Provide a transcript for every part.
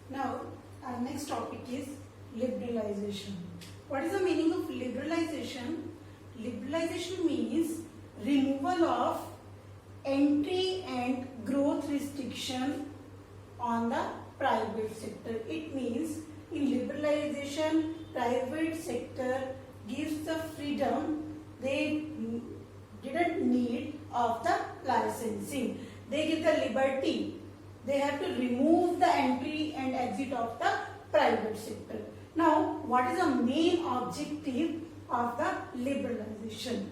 Now, our next topic is liberalization. What is the meaning of liberalization? Liberalization means removal of entry and growth restriction on the private sector. It means in liberalization, private sector gives the freedom they didn't need of the licensing. They give the liberty. They have to remove the entry and exit of the private sector. Now, what is the main objective of the liberalization?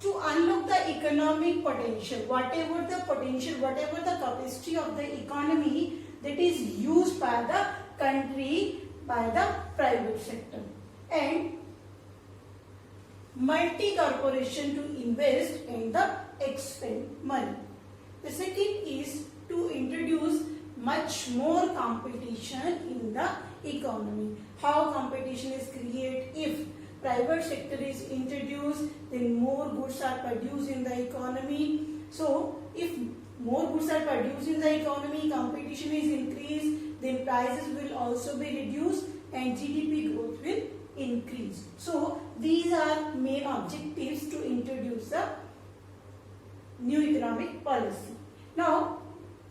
To unlock the economic potential, whatever the capacity of the economy that is used by the country, by the private sector, and multi-corporation to invest and the expend money. The second is to introduce much more competition in the economy. How competition is created? If private sector is introduced, then more goods are produced in the economy. So, if more goods are produced in the economy, competition is increased, then prices will also be reduced and GDP growth will increase. So, these are main objectives to introduce the new economic policy. Now,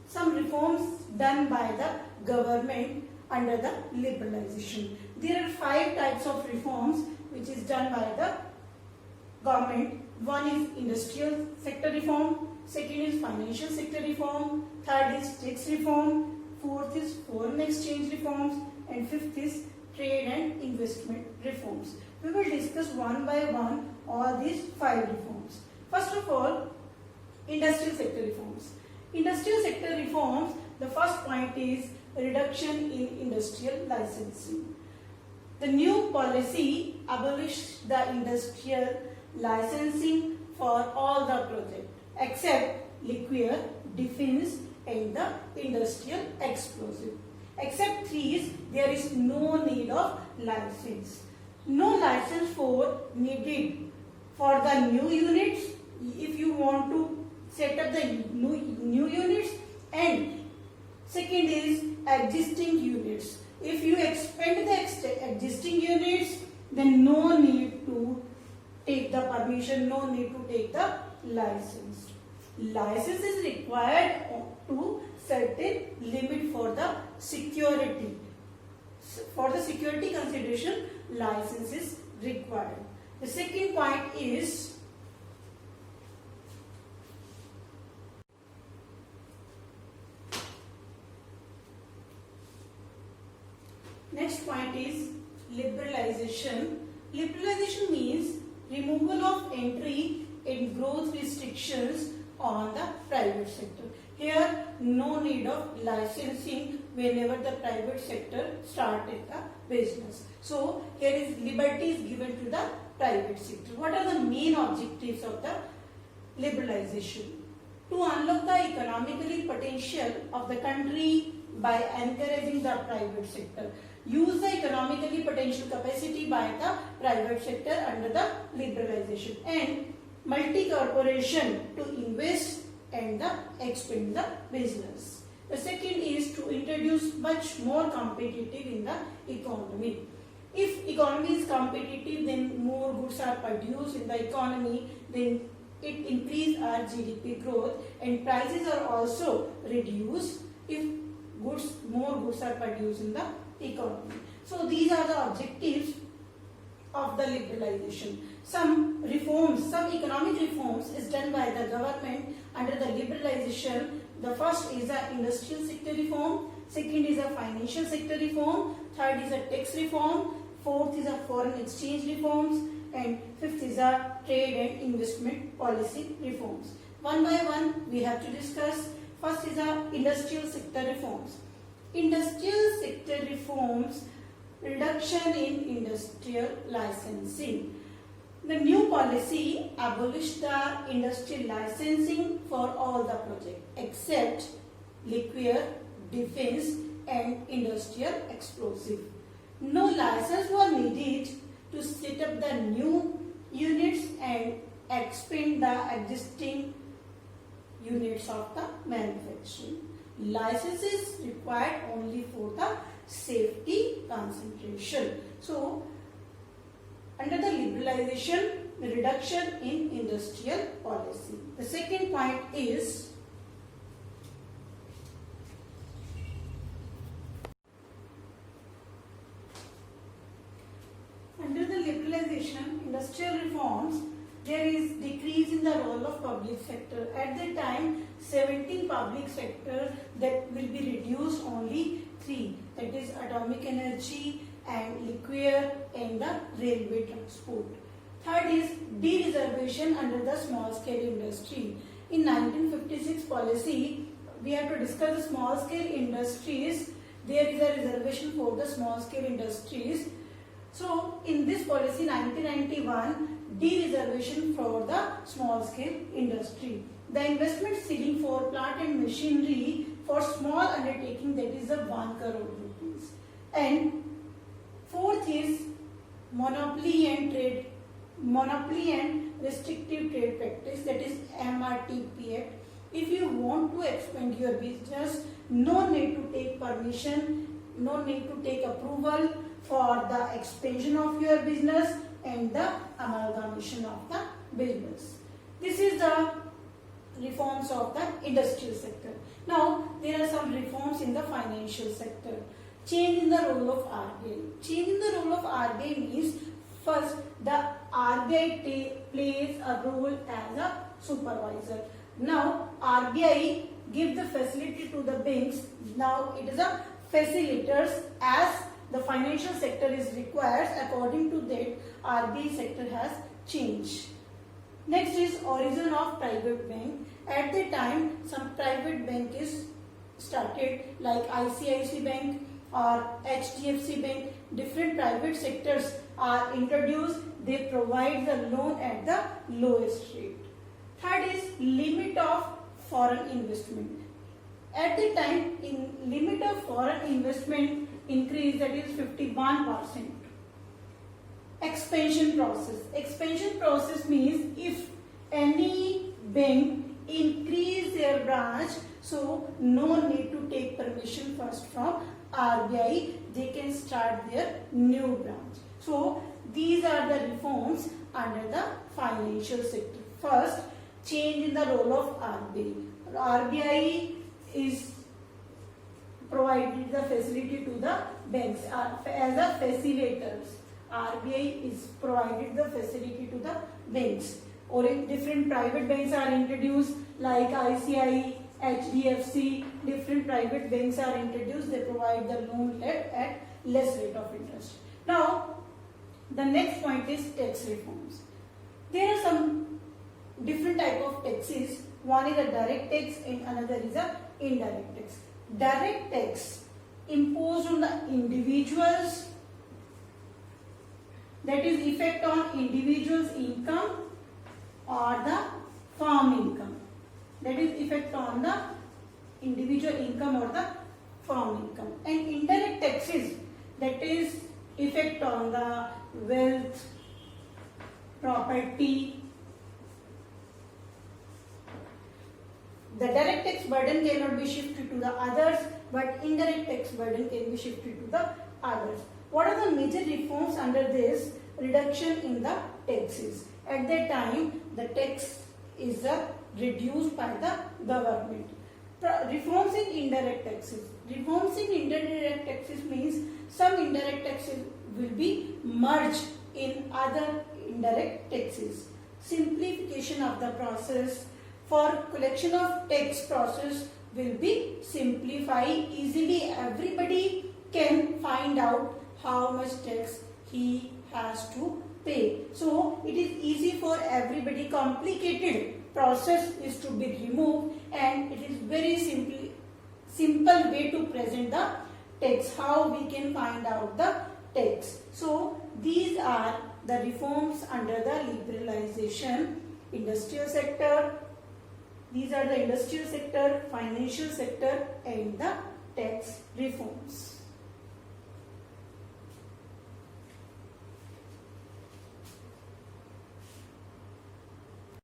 some reforms done by the government under the liberalization. There are 5 types of reforms which is done by the government. One is industrial sector reform, second is financial sector reform, third is tax reform, fourth is foreign exchange reforms, and fifth is trade and investment reforms. We will discuss one by one all these 5 reforms. First of all, industrial sector reforms. Industrial sector reforms, the first point is reduction in industrial licensing. The new policy abolished the industrial licensing for all the projects except liquor, defense and the industrial explosive. Except these, there is no need of license. No license for needed for the new units if you want to set up the new units, and second is existing units. If you expand the existing units, then no need to take the permission, no need to take the license. License is required to certain limit for the security. For the security consideration, license is required. The second point is next point is liberalization. Liberalization means removal of entry and growth restrictions on the private sector. Here, no need of licensing whenever the private sector started the business. So, here is liberty is given to the private sector. What are the main objectives of the liberalization? To unlock the economically potential of the country by encouraging the private sector. Use the economically potential capacity by the private sector under the liberalization, and multi-corporation to invest and the expand the business. The second is to introduce much more competitive in the economy. If economy is competitive, then more goods are produced in the economy, then it increase our GDP growth, and prices are also reduced if more goods are produced in the economy. So these are the objectives of the liberalization. Some reforms, some economic reforms is done by the government under the liberalization. The first is the industrial sector reform, second is a financial sector reform, third is a tax reform, fourth is a foreign exchange reforms, and fifth is a trade and investment policy reforms. One by one we have to discuss. First is a industrial sector reforms. Industrial sector reforms, reduction in industrial licensing. The new policy abolished the industrial licensing for all the projects except liquor, defense and industrial explosive. No license was needed to set up the new units and expand the existing units of the manufacturing. License is required only for the safety concentration. So, under the liberalization, reduction in industrial policy. The second point is under the liberalization, industrial reforms, there is decrease in the role of public sector. At the time, 17 public sector that will be reduced only 3, that is atomic energy and liquor and the railway transport. Third is de-reservation under the small scale industry. In 1956 policy, we have to discuss the small scale industries. There is a reservation for the small scale industries. So, in this policy 1991, de-reservation for the small scale industry. The investment ceiling for plant and machinery for small undertaking, that is a 1 crore rupees. And fourth is monopoly and restrictive trade practice, that is MRTP Act. If you want to expand your business, no need to take permission, no need to take approval for the expansion of your business and the amalgamation of the business. This is the reforms of the industrial sector. Now, there are some reforms in the financial sector. Change in the role of RBI. Change in the role of RBI means, first, the RBI plays a role as a supervisor. Now, RBI give the facility to the banks. Now, it is a facilitators as the financial sector is required. According to that, RBI sector has changed. Next is origin of private bank. At the time, some private bank is started like ICICI Bank or HDFC Bank. Different private sectors are introduced. They provide the loan at the lowest rate. Third is limit of foreign investment. At the time, in limit of foreign investment increase, that is 51%. Expansion process. Expansion process means if any bank increase their branch, so no need to take permission first from RBI, they can start their new branch. So these are the reforms under the financial sector. First, change in the role of RBI. RBI is provided the facility to the banks as a facilitators. RBI is provided the facility to the banks. Or if different private banks are introduced like ICICI, HDFC, different private banks are introduced. They provide the loan at less rate of interest. Now, the next point is tax reforms. There are some different type of taxes. One is a direct tax and another is a indirect tax. Direct tax imposed on the individuals, that is effect on individual's income or the farm income. That is effect on the individual income or the farm income. And indirect taxes, that is effect on the wealth, property. The direct tax burden cannot be shifted to the others, but indirect tax burden can be shifted to the others. What are the major reforms under this? Reduction in the taxes. At that time, the tax is reduced by the government. Reforms in indirect taxes. Reforms in indirect taxes means some indirect taxes will be merged in other indirect taxes. Simplification of the process. For collection of tax process will be simplified. Easily everybody can find out how much tax he has to pay. So it is easy for everybody. Complicated process is to be removed and it is very simple way to present the tax. How we can find out the tax. So these are the reforms under the liberalization. Industrial sector. These are the industrial sector, financial sector and the tax reforms.